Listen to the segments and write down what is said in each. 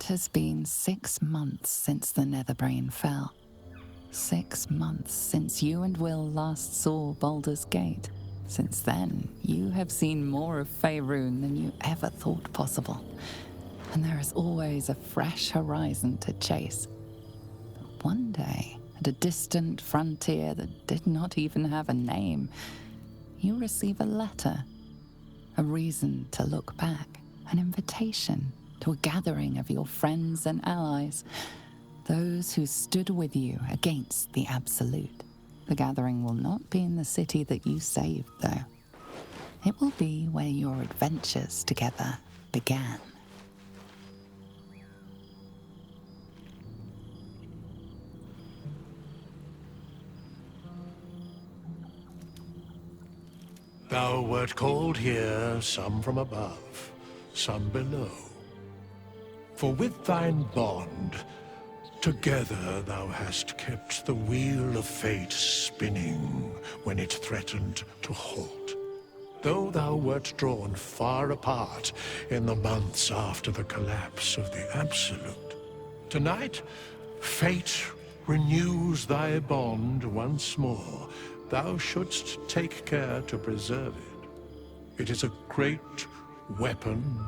It has been 6 months since the Netherbrain fell. 6 months since you and Wyll last saw Baldur's Gate. Since then, you have seen more of Faerun than you ever thought possible. And there is always a fresh horizon to chase. But one day, at a distant frontier that did not even have a name, you receive a letter. A reason to look back. An invitation to a gathering of your friends and allies. Those who stood with you against the Absolute. The gathering will not be in the city that you saved, though. It will be where your adventures together began. Thou wert called here, some from above, some below. For with thine bond, together thou hast kept the wheel of fate spinning when it threatened to halt. Though thou wert drawn far apart in the months after the collapse of the Absolute, tonight fate renews thy bond once more. Thou shouldst take care to preserve it. It is a great weapon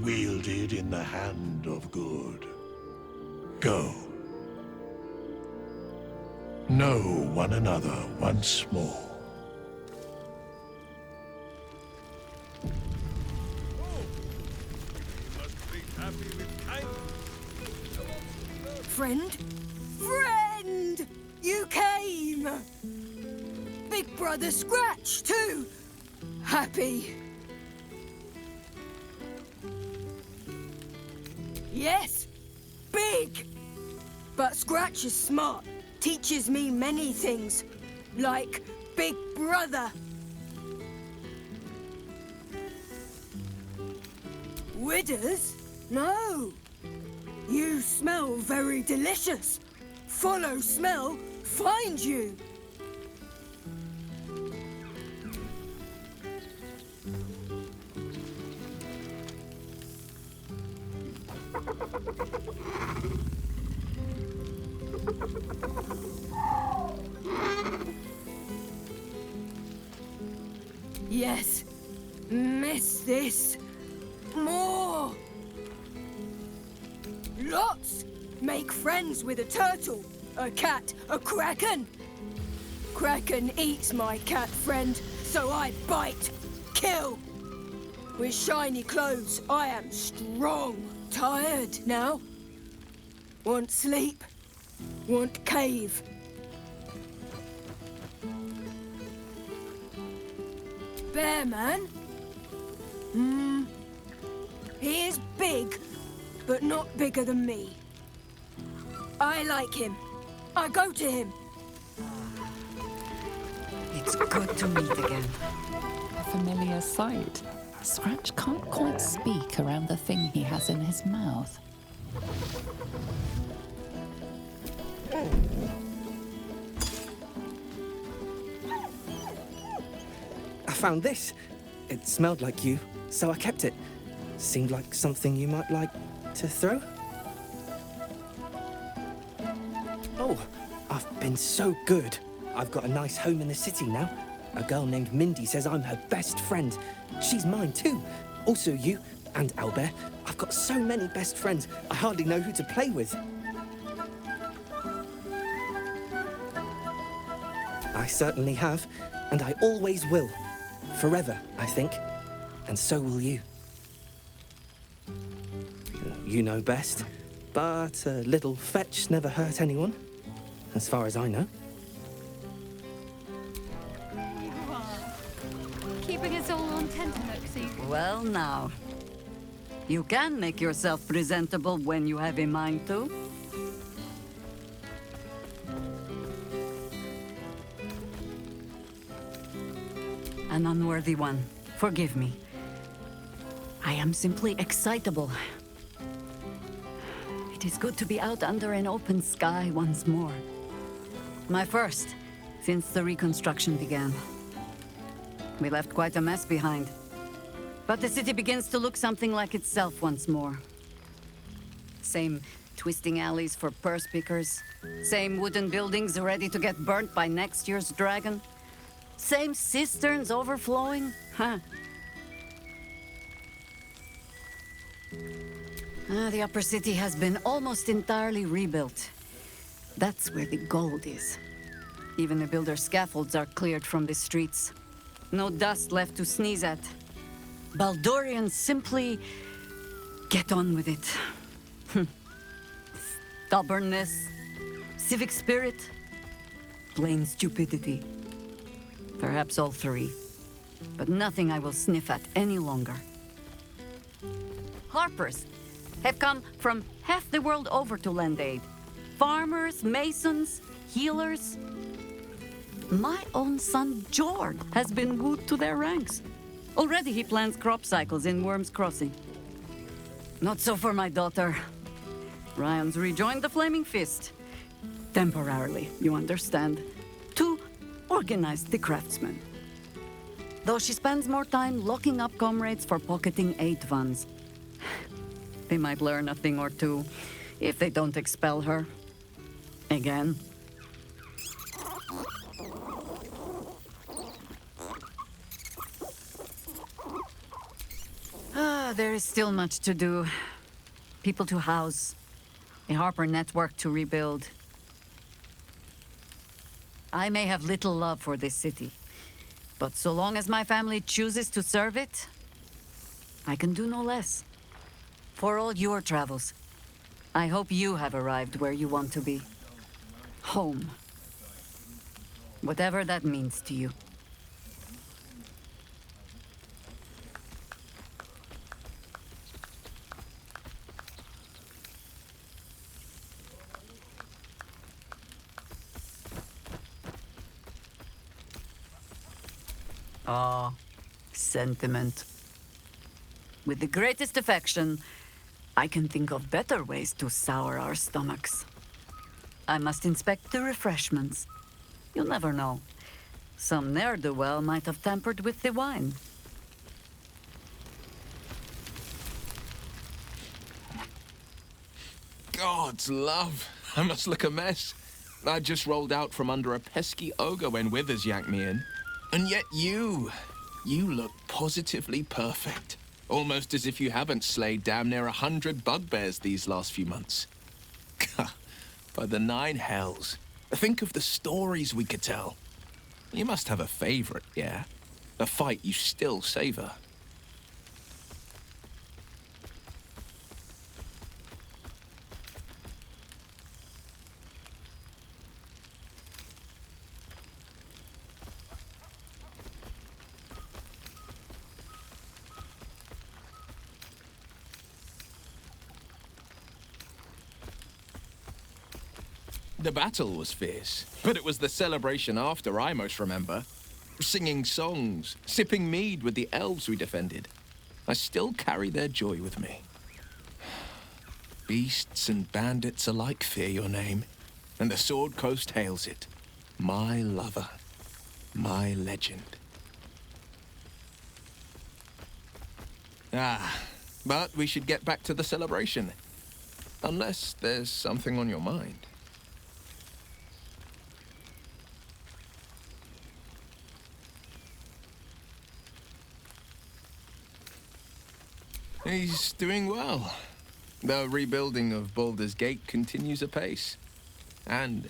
wielded in the hand of good. Go. Know one another once more. Friend? Friend! You came! Big Brother Scratch, too! Happy. Yes, big! But Scratch is smart. Teaches me many things. Like Big Brother. Withers? No. You smell very delicious. Follow smell, find you. Yes, miss this. More. Lots. Make friends with a turtle, a cat, a kraken. Kraken eats my cat friend, so I bite, kill. With shiny clothes, I am strong. Tired now. Want sleep. Want cave. Bear man? He is big, but not bigger than me. I like him. I go to him. It's good to meet again. A familiar sight. Scratch can't quite speak around the thing he has in his mouth. I found this. It smelled like you, so I kept it. Seemed like something you might like to throw. Oh, I've been so good. I've got a nice home in the city now. A girl named Mindy says I'm her best friend. She's mine too. Also you and Owlbear. I've got so many best friends, I hardly know who to play with. I certainly have, and I always will. Forever, I think. And so will you. You know best, but a little fetch never hurt anyone, as far as I know. Keeping us all on tenterhooks, so you can... Well now. You can make yourself presentable when you have a mind to. An unworthy one. Forgive me. I am simply excitable. It is good to be out under an open sky once more. My first, since the reconstruction began. We left quite a mess behind. But the city begins to look something like itself once more. Same twisting alleys for purse pickers. Same wooden buildings ready to get burnt by next year's dragon. Same cisterns overflowing. Huh. The upper city has been almost entirely rebuilt. That's where the gold is. Even the builder's scaffolds are cleared from the streets. No dust left to sneeze at. Baldurians simply get on with it. Stubbornness, civic spirit, plain stupidity. Perhaps all three, but nothing I will sniff at any longer. Harpers have come from half the world over to lend aid. Farmers, masons, healers. My own son, Jord, has been wooed to their ranks. Already he plans crop cycles in Worm's Crossing. Not so for my daughter. Ryan's rejoined the Flaming Fist. Temporarily, you understand. To organize the craftsmen. Though she spends more time locking up comrades for pocketing aid funds. They might learn a thing or two if they don't expel her. Again. There is still much to do. People to house. A Harper network to rebuild. I may have little love for this city, but so long as my family chooses to serve it, I can do no less. For all your travels, I hope you have arrived where you want to be. Home. Whatever that means to you. Ah, sentiment. With the greatest affection, I can think of better ways to sour our stomachs. I must inspect the refreshments. You'll never know. Some ne'er-do-well might have tampered with the wine. God's love, I must look a mess. I just rolled out from under a pesky ogre when Withers yanked me in. And yet you look positively perfect. Almost as if you haven't slayed damn near 100 bugbears these last few months. By the 9 hells, think of the stories we could tell. You must have a favorite, yeah? A fight you still savor. The battle was fierce, but it was the celebration after I most remember. Singing songs, sipping mead with the elves we defended. I still carry their joy with me. Beasts and bandits alike fear your name, and the Sword Coast hails it. My lover, my legend. But we should get back to the celebration. Unless there's something on your mind. He's doing well. The rebuilding of Baldur's Gate continues apace. And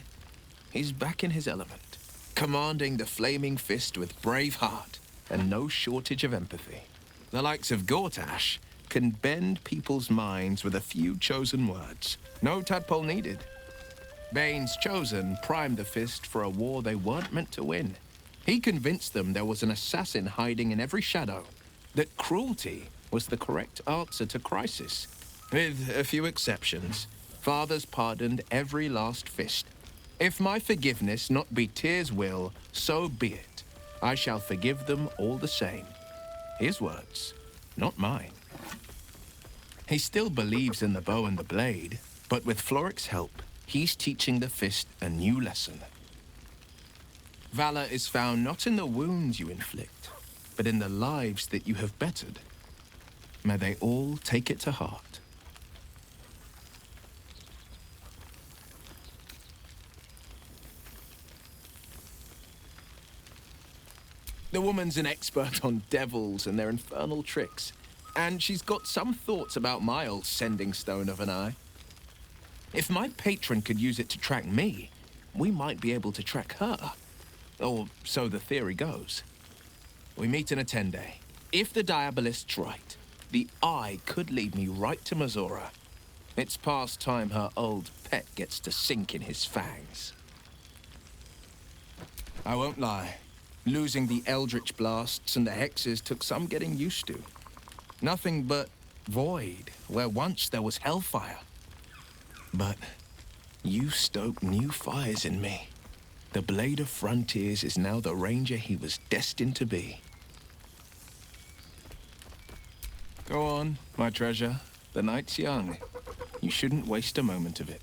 he's back in his element, commanding the Flaming Fist with brave heart and no shortage of empathy. The likes of Gortash can bend people's minds with a few chosen words. No tadpole needed. Bane's Chosen primed the Fist for a war they weren't meant to win. He convinced them there was an assassin hiding in every shadow, that cruelty was the correct answer to crisis. With a few exceptions, fathers pardoned every last fist. If my forgiveness not be Tyr's will, so be it. I shall forgive them all the same. His words, not mine. He still believes in the bow and the blade, but with Floric's help, he's teaching the fist a new lesson. Valor is found not in the wounds you inflict, but in the lives that you have bettered. May they all take it to heart. The woman's an expert on devils and their infernal tricks. And she's got some thoughts about my old sending stone of an eye. If my patron could use it to track me, we might be able to track her. Or so the theory goes. We meet in a 10-day. If the Diabolist's right, the eye could lead me right to Mazora. It's past time her old pet gets to sink in his fangs. I won't lie. Losing the Eldritch Blasts and the Hexes took some getting used to. Nothing but void, where once there was hellfire. But you stoked new fires in me. The Blade of Frontiers is now the ranger he was destined to be. Go on, my treasure. The night's young. You shouldn't waste a moment of it.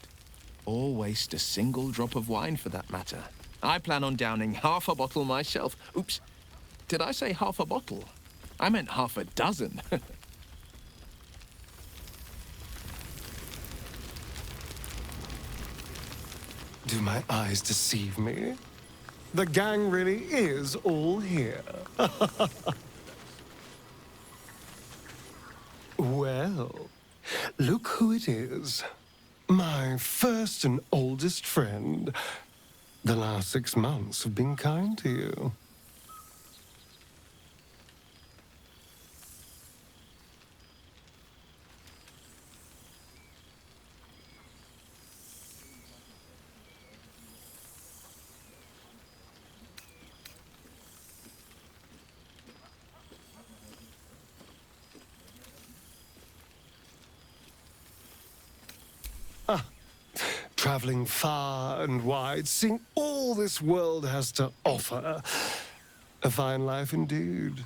Or waste a single drop of wine, for that matter. I plan on downing half a bottle myself. Oops. Did I say half a bottle? I meant half a dozen. Do my eyes deceive me? The gang really is all here. Well, look who it is. My first and oldest friend. The last 6 months have been kind to you. Traveling far and wide, seeing all this world has to offer. A fine life indeed.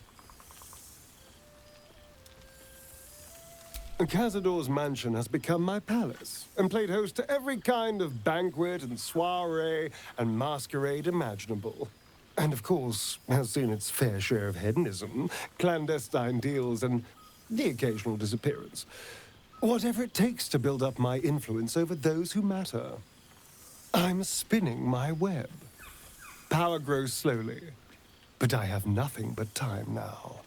Cazador's mansion has become my palace, and played host to every kind of banquet and soiree and masquerade imaginable. And of course, has seen its fair share of hedonism, clandestine deals, and the occasional disappearance. Whatever it takes to build up my influence over those who matter. I'm spinning my web. Power grows slowly, but I have nothing but time now.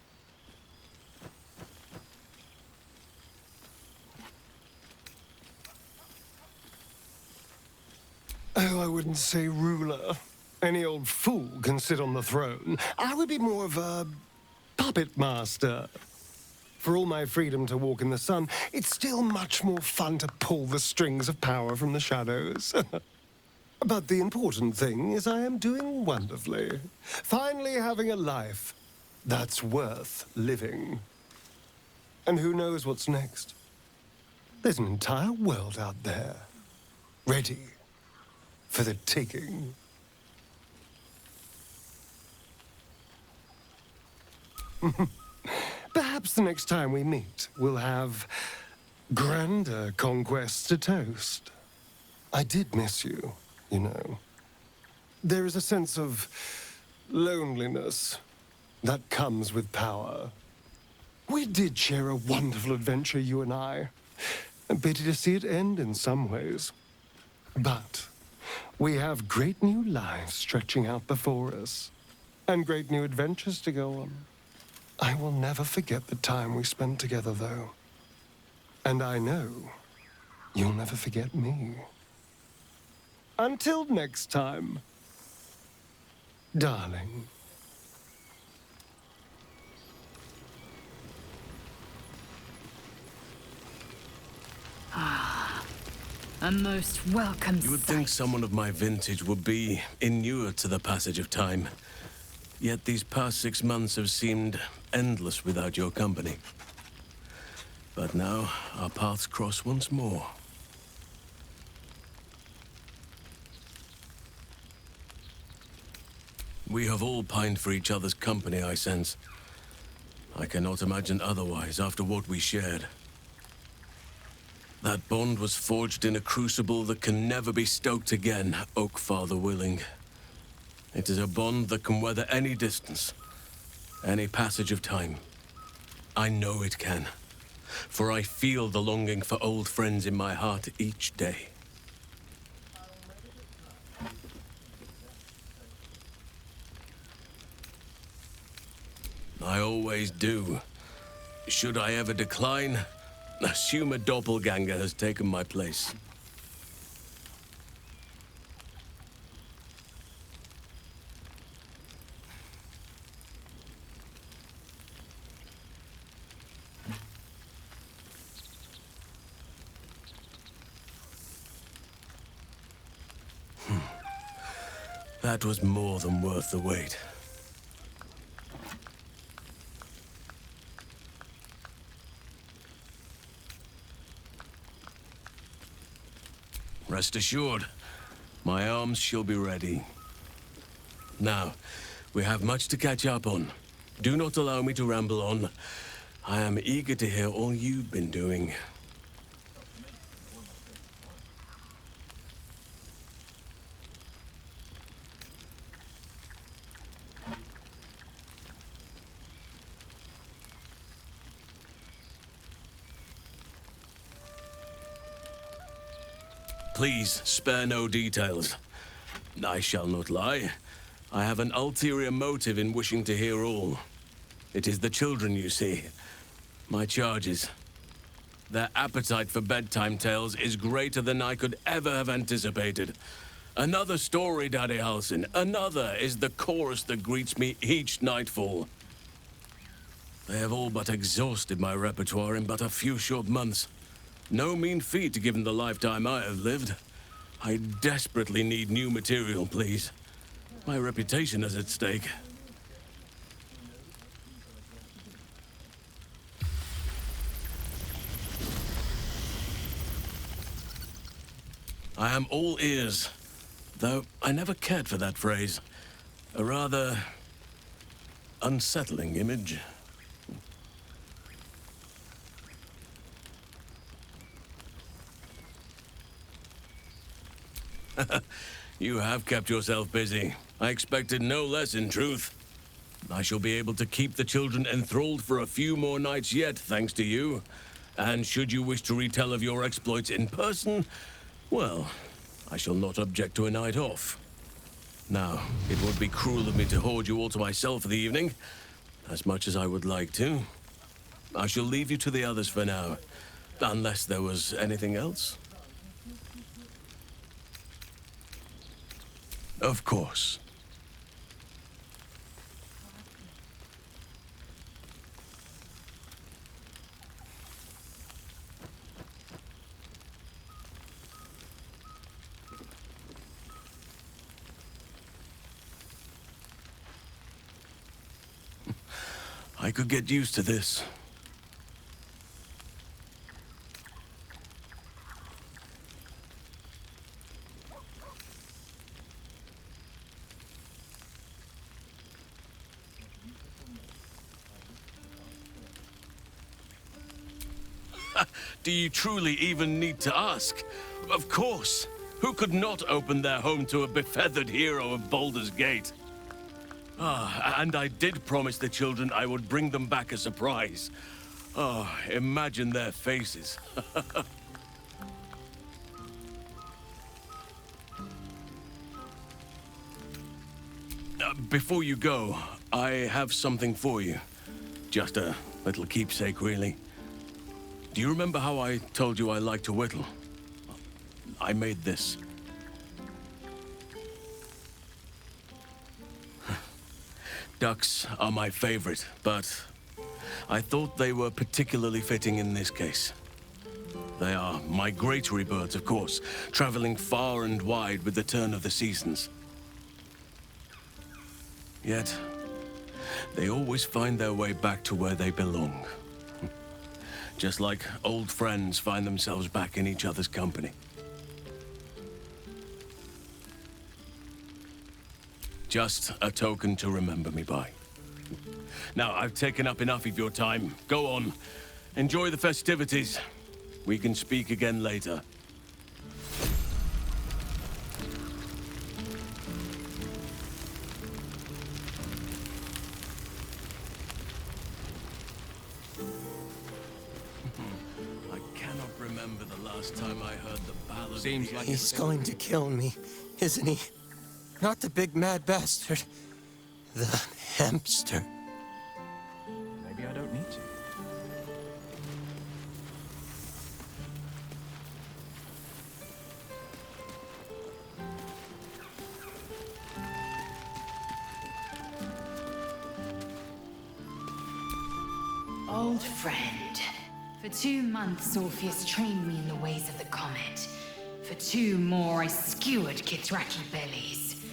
Oh, I wouldn't say ruler. Any old fool can sit on the throne. I would be more of a puppet master. For all my freedom to walk in the sun, it's still much more fun to pull the strings of power from the shadows. But the important thing is I am doing wonderfully. Finally having a life that's worth living. And who knows what's next? There's an entire world out there, ready for the taking. Perhaps the next time we meet, we'll have grander conquests to toast. I did miss you, you know. There is a sense of loneliness that comes with power. We did share a wonderful adventure, you and I. A pity to see it end in some ways. But we have great new lives stretching out before us, and great new adventures to go on. I will never forget the time we spent together, though. And I know you'll never forget me. Until next time, darling. A most welcome You would think someone of my vintage would be inured to the passage of time. Yet these past 6 months have seemed endless without your company. But now, our paths cross once more. We have all pined for each other's company, I sense. I cannot imagine otherwise after what we shared. That bond was forged in a crucible that can never be stoked again, Oak Father willing. It is a bond that can weather any distance, any passage of time. I know it can, for I feel the longing for old friends in my heart each day. I always do. Should I ever decline, assume a doppelganger has taken my place. That was more than worth the wait. Rest assured, my arms shall be ready. Now, we have much to catch up on. Do not allow me to ramble on. I am eager to hear all you've been doing. Please, spare no details. I shall not lie. I have an ulterior motive in wishing to hear all. It is the children, you see. My charges. Their appetite for bedtime tales is greater than I could ever have anticipated. Another story, Daddy Halsin. Another is the chorus that greets me each nightfall. They have all but exhausted my repertoire in but a few short months. No mean feat given the lifetime I have lived. I desperately need new material, please. My reputation is at stake. I am all ears, though I never cared for that phrase. A rather unsettling image. You have kept yourself busy. I expected no less, in truth. I shall be able to keep the children enthralled for a few more nights yet, thanks to you. And should you wish to retell of your exploits in person, well, I shall not object to a night off. Now, it would be cruel of me to hoard you all to myself for the evening, as much as I would like to. I shall leave you to the others for now, unless there was anything else. Of course. I could get used to this. Do you truly even need to ask? Of course. Who could not open their home to a befeathered hero of Baldur's Gate? And I did promise the children I would bring them back a surprise. Imagine their faces. Before you go, I have something for you. Just a little keepsake, really. Do you remember how I told you I like to whittle? I made this. Ducks are my favorite, but I thought they were particularly fitting in this case. They are migratory birds, of course, traveling far and wide with the turn of the seasons. Yet, they always find their way back to where they belong. Just like old friends find themselves back in each other's company. Just a token to remember me by. Now, I've taken up enough of your time. Go on. Enjoy the festivities. We can speak again later. Remember the last time I heard the ballad. Seems like he's going to kill me, isn't he? Not the big mad bastard. The hamster. old friend. For 2 months, Orpheus trained me in the ways of the comet. For 2 more, I skewered Kithraki bellies.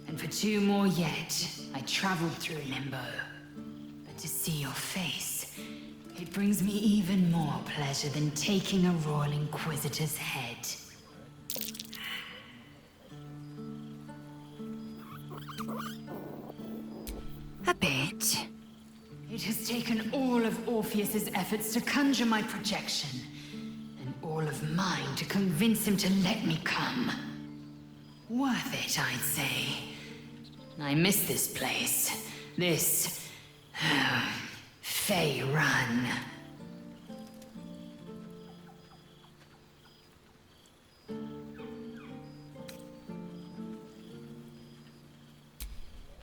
And for 2 more yet, I traveled through Limbo. But to see your face, it brings me even more pleasure than taking a Royal Inquisitor's head. A bit. It has taken all of Orpheus's efforts to conjure my projection, and all of mine to convince him to let me come. Worth it, I'd say. I miss this place. This... Fey Run.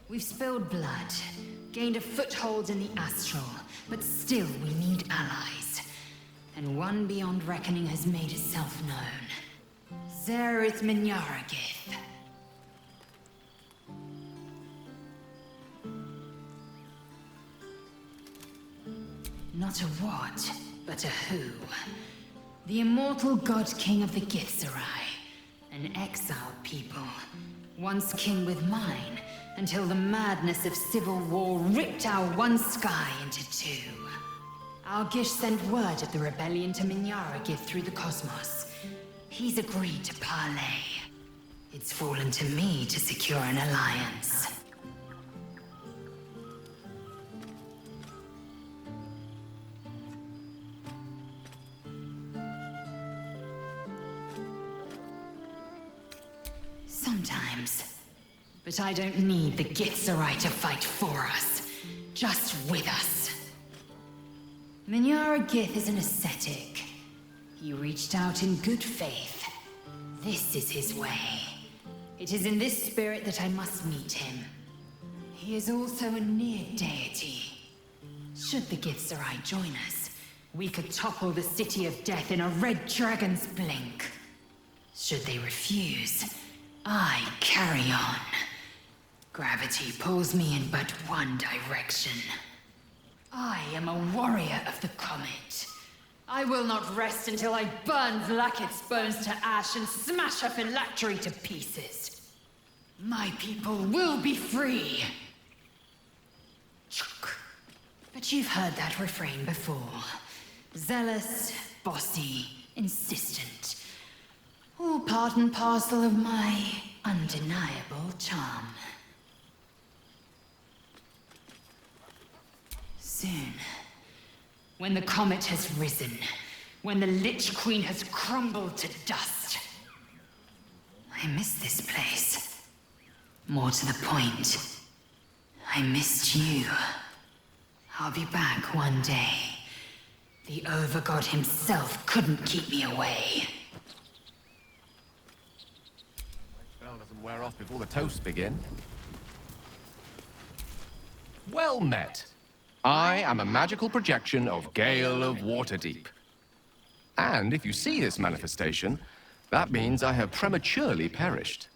We've spilled blood, gained a foothold in the Astral, but still we need allies. And one beyond reckoning has made itself known. Zerith Minyaragith. Not a what, but a who. The immortal god king of the Githzerai. An exiled people. Once kin with mine, until the madness of civil war ripped our one sky into 2. Our Gish sent word of the rebellion to Minyaragith through the cosmos. He's agreed to parley. It's fallen to me to secure an alliance. Sometimes. But I don't need the Githzerai to fight for us. Just with us. Minyaragith is an ascetic. He reached out in good faith. This is his way. It is in this spirit that I must meet him. He is also a near deity. Should the Githzerai join us, we could topple the City of Death in a red dragon's blink. Should they refuse, I carry on. Gravity pulls me in but one direction. I am a warrior of the comet. I will not rest until I burn Vlaakith's bones to ash and smash her phylactery to pieces. My people will be free. But you've heard that refrain before. Zealous, bossy, insistent. All part and parcel of my undeniable charm. Soon, when the comet has risen, when the Lich Queen has crumbled to dust. I miss this place. More to the point, I missed you. I'll be back one day. The Overgod himself couldn't keep me away. Spell doesn't wear off before the toasts begin. Well met. I am a magical projection of Gale of Waterdeep. And if you see this manifestation, that means I have prematurely perished.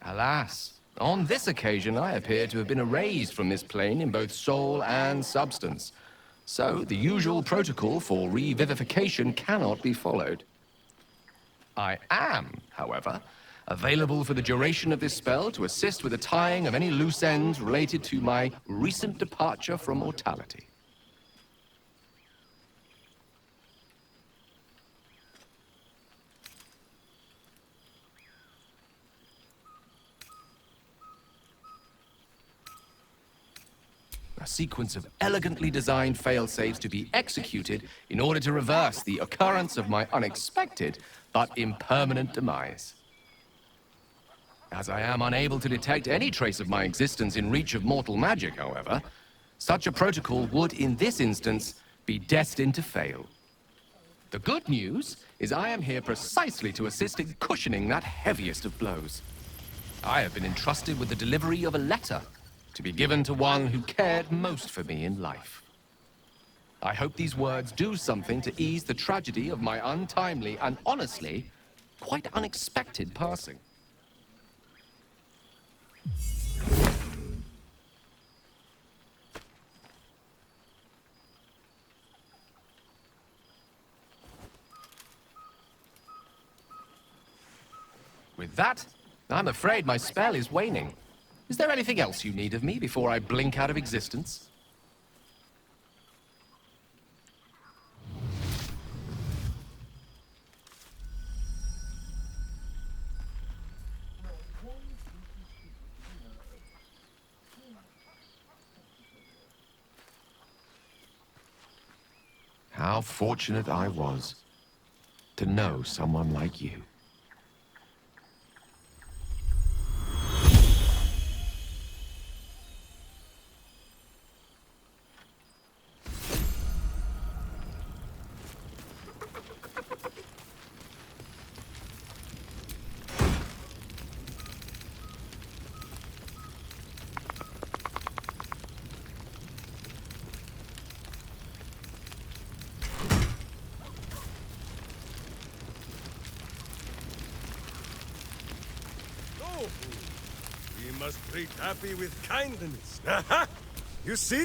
Alas, on this occasion I appear to have been erased from this plane in both soul and substance. So the usual protocol for revivification cannot be followed. I am, however, available for the duration of this spell to assist with the tying of any loose ends related to my recent departure from mortality. A sequence of elegantly designed fail-safes to be executed in order to reverse the occurrence of my unexpected but impermanent demise. As I am unable to detect any trace of my existence in reach of mortal magic, however, such a protocol would, in this instance, be destined to fail. The good news is I am here precisely to assist in cushioning that heaviest of blows. I have been entrusted with the delivery of a letter to be given to one who cared most for me in life. I hope these words do something to ease the tragedy of my untimely and, honestly, quite unexpected passing. With that, I'm afraid my spell is waning. Is there anything else you need of me before I blink out of existence? How fortunate I was to know someone like you. We must treat Happy with kindness. You see?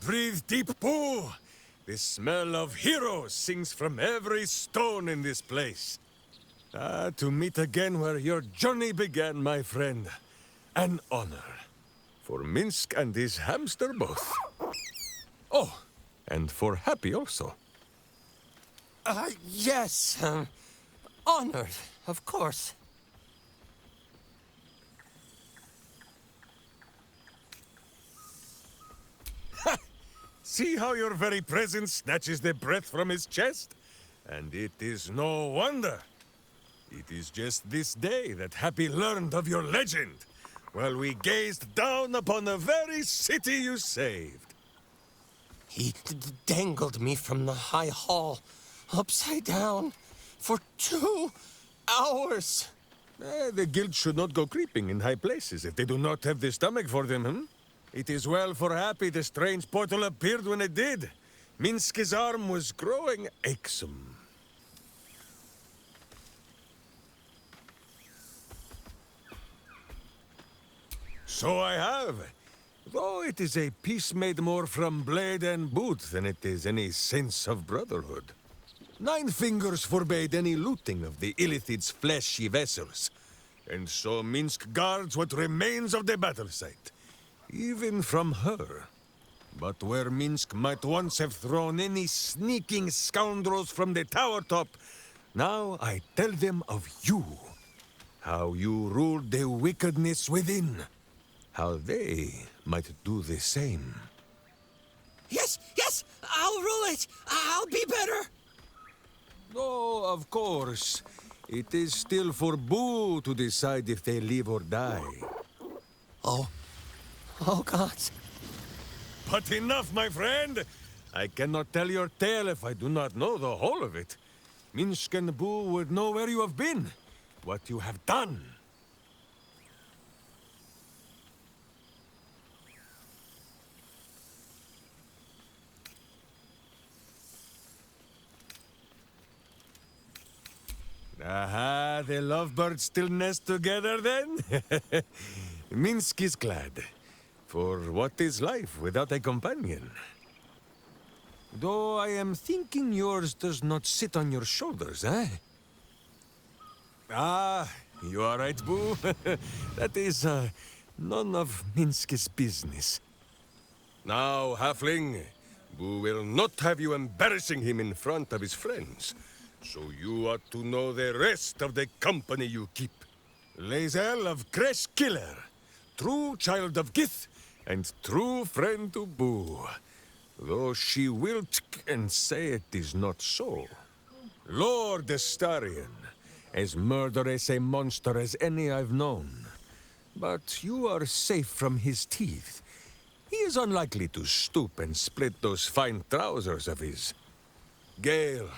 Breathe deep, Boo. The smell of heroes sings from every stone in this place. To meet again where your journey began, my friend. An honor. For Minsk and his hamster both. Oh, and for Happy also. Yes. Honored, of course. See how your very presence snatches the breath from his chest? And it is no wonder. It is just this day that Happy learned of your legend, while we gazed down upon the very city you saved. He dangled me from the high hall, upside down, for 2 hours. The guild should not go creeping in high places if they do not have the stomach for them, It is well for Happy the strange portal appeared when it did. Minsk's arm was growing achesome. So I have. Though it is a peace made more from blade and boot than it is any sense of brotherhood. 9 fingers forbade any looting of the Illithid's fleshy vessels. And so Minsk guards what remains of the battle site. Even from her. But where Minsk might once have thrown any sneaking scoundrels from the tower top, now I tell them of you. How you ruled the wickedness within. How they might do the same. Yes, I'll rule it. I'll be better. Oh, of course. It is still for Boo to decide if they live or die. Oh, God. But enough, my friend! I cannot tell your tale if I do not know the whole of it. Minsk and Boo would know where you have been, what you have done. Aha, the lovebirds still nest together then? Minsk is glad. For what is life without a companion? Though I am thinking yours does not sit on your shoulders, eh? You are right, Boo. That is, none of Minsk's business. Now, Halfling, Boo will not have you embarrassing him in front of his friends. So you ought to know the rest of the company you keep. Lae'zel of Creshkiller, true child of Gith, and true friend to Boo. Though she will and say it is not so. Lord Astarion, as murderous a monster as any I've known. But you are safe from his teeth. He is unlikely to stoop and split those fine trousers of his. Gale,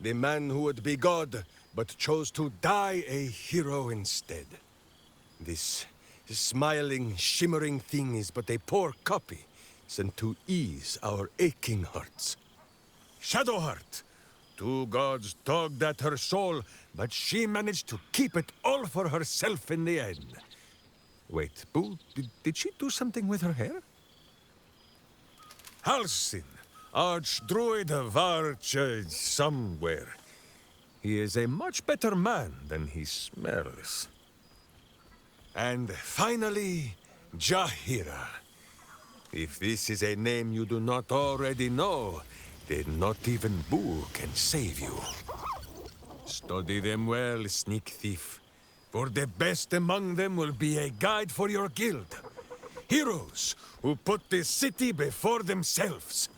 the man who would be God, but chose to die a hero instead. This smiling, shimmering thing is but a poor copy, sent to ease our aching hearts. Shadowheart, 2 gods tugged at her soul, but she managed to keep it all for herself in the end. Wait, Boo, did she do something with her hair? Halsin, Archdruid of Arch... somewhere. He is a much better man than he smells. And finally, Jahira. If this is a name you do not already know, then not even Boo can save you. Study them well, sneak thief, for the best among them will be a guide for your guild. Heroes who put the city before themselves,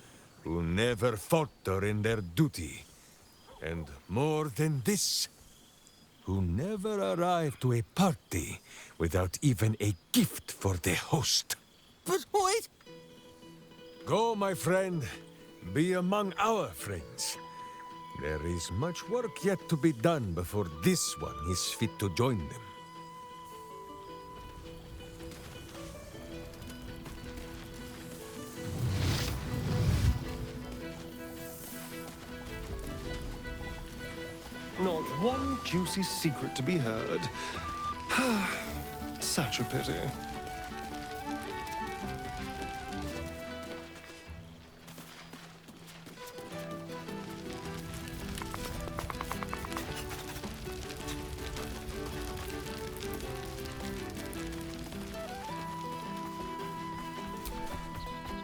who never falter in their duty. And more than this, who never arrive to a party without even a gift for the host. But wait! Go, my friend. Be among our friends. There is much work yet to be done before this one is fit to join them. Not one juicy secret to be heard. Such a pity.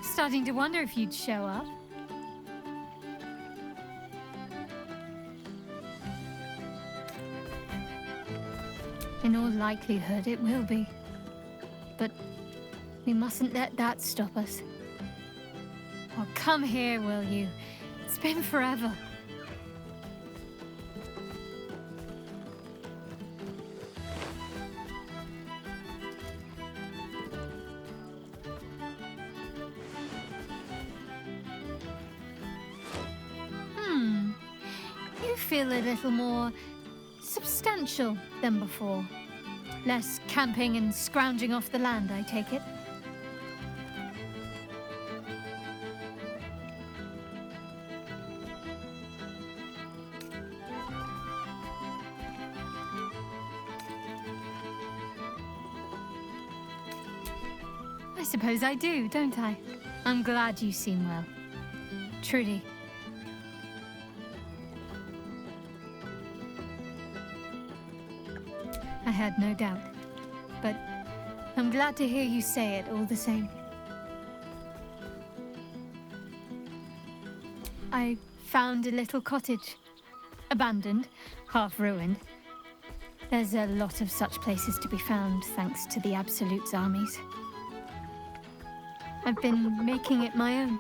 Starting to wonder if you'd show up. In all likelihood, it will be. But we mustn't let that stop us. Oh, come here, will you? It's been forever. You feel a little more substantial than before. Less camping and scrounging off the land, I take it. I suppose I do, don't I? I'm glad you seem well. Truly. I had no doubt, but I'm glad to hear you say it all the same. I found a little cottage, abandoned, half ruined. There's a lot of such places to be found thanks to the Absolute's armies. I've been making it my own.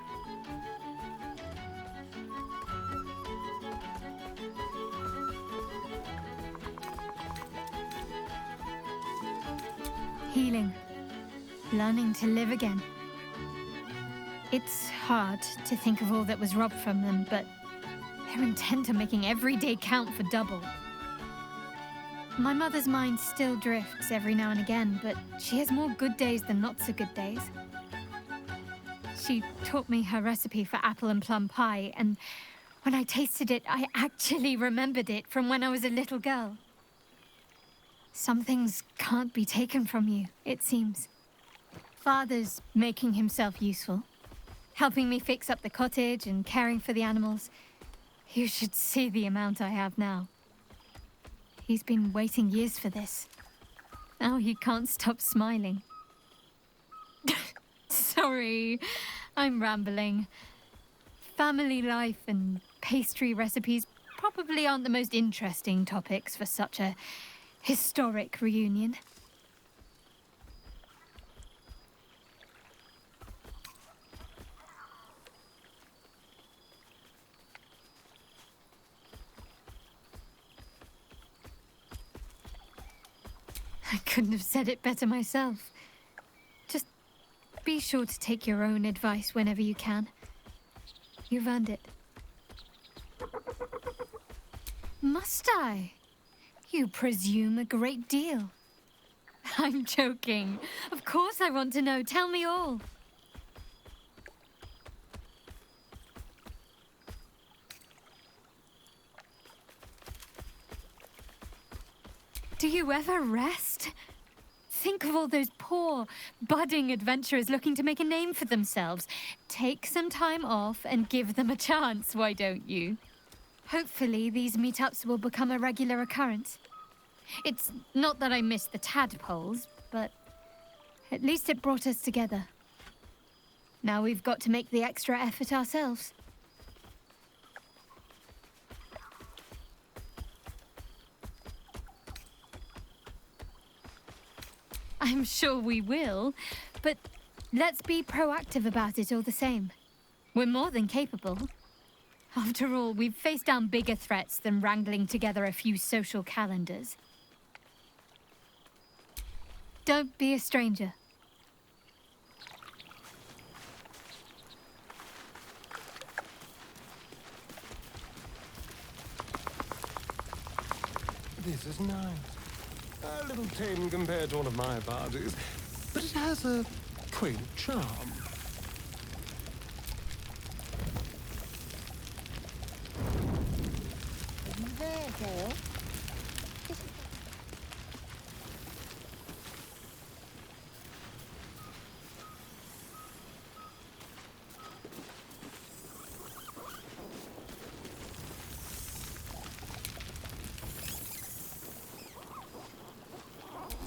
Healing. Learning to live again. It's hard to think of all that was robbed from them, but they're intent on making every day count for double. My mother's mind still drifts every now and again, but she has more good days than not so good days. She taught me her recipe for apple and plum pie, and when I tasted it, I actually remembered it from when I was a little girl. Some things can't be taken from you, it seems. Father's making himself useful, helping me fix up the cottage and caring for the animals. You should see the amount I have now. He's been waiting years for this. Now he can't stop smiling. Sorry, I'm rambling. Family life and pastry recipes probably aren't the most interesting topics for such a historic reunion. I couldn't have said it better myself. Just be sure to take your own advice whenever you can. You've earned it. Must I? You presume a great deal. I'm joking. Of course I want to know. Tell me all. Do you ever rest? Think of all those poor, budding adventurers looking to make a name for themselves. Take some time off and give them a chance, why don't you? Hopefully, these meetups will become a regular occurrence. It's not that I miss the tadpoles, but at least it brought us together. Now we've got to make the extra effort ourselves. I'm sure we will, but let's be proactive about it all the same. We're more than capable. After all, we've faced down bigger threats than wrangling together a few social calendars. Don't be a stranger. This is nice. A little tame compared to one of my parties, but it has a quaint charm. Are you there, Gale?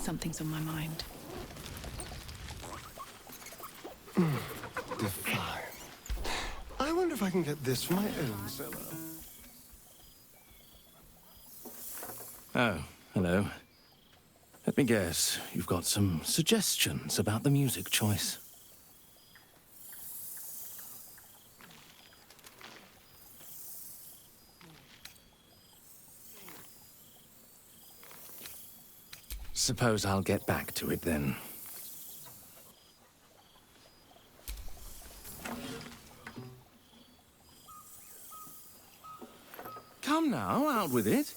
Something's on my mind. Divine. I wonder if I can get this from my own cellar. Oh, hello. Let me guess, you've got some suggestions about the music choice. Suppose I'll get back to it then. Come now, out with it.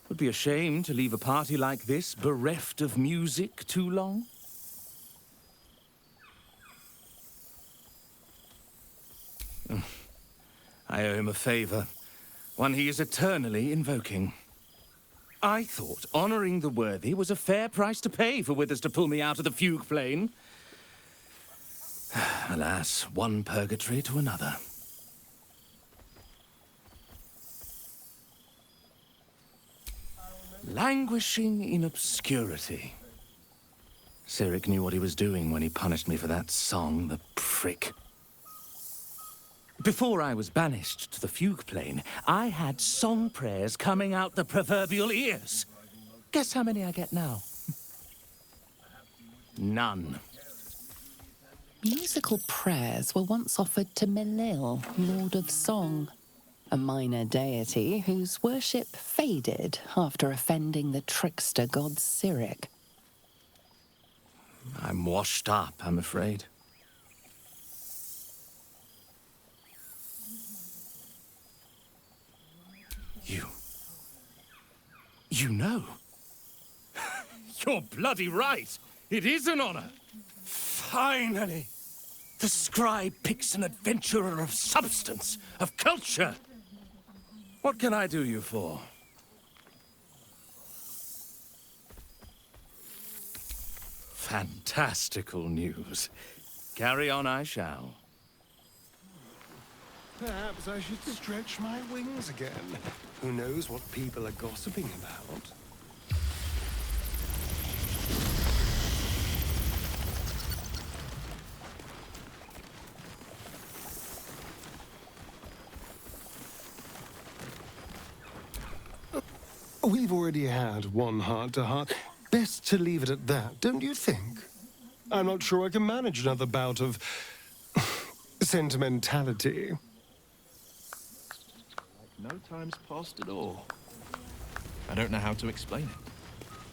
Would be a shame to leave a party like this bereft of music too long. I owe him a favor, one he is eternally invoking. I thought honoring the worthy was a fair price to pay for Withers to pull me out of the fugue plane. Alas, one purgatory to another. Languishing in obscurity. Cyric knew what he was doing when he punished me for that song, the prick. Before I was banished to the fugue plane, I had song prayers coming out the proverbial ears. Guess how many I get now? None. Musical prayers were once offered to Milil, Lord of Song, a minor deity whose worship faded after offending the trickster god Cyric. I'm washed up, I'm afraid. You know? You're bloody right! It is an honor! Finally! The scribe picks an adventurer of substance, of culture! What can I do you for? Fantastical news. Carry on I shall. Perhaps I should stretch my wings again. Who knows what people are gossiping about? We've already had one heart-to-heart. Best to leave it at that, don't you think? I'm not sure I can manage another bout of sentimentality. No time's passed at all. I don't know how to explain it.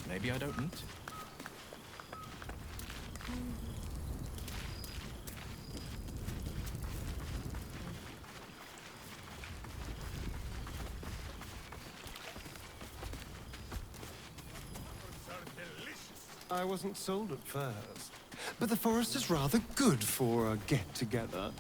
Maybe I don't need to. I wasn't sold at first, but the forest is rather good for a get-together.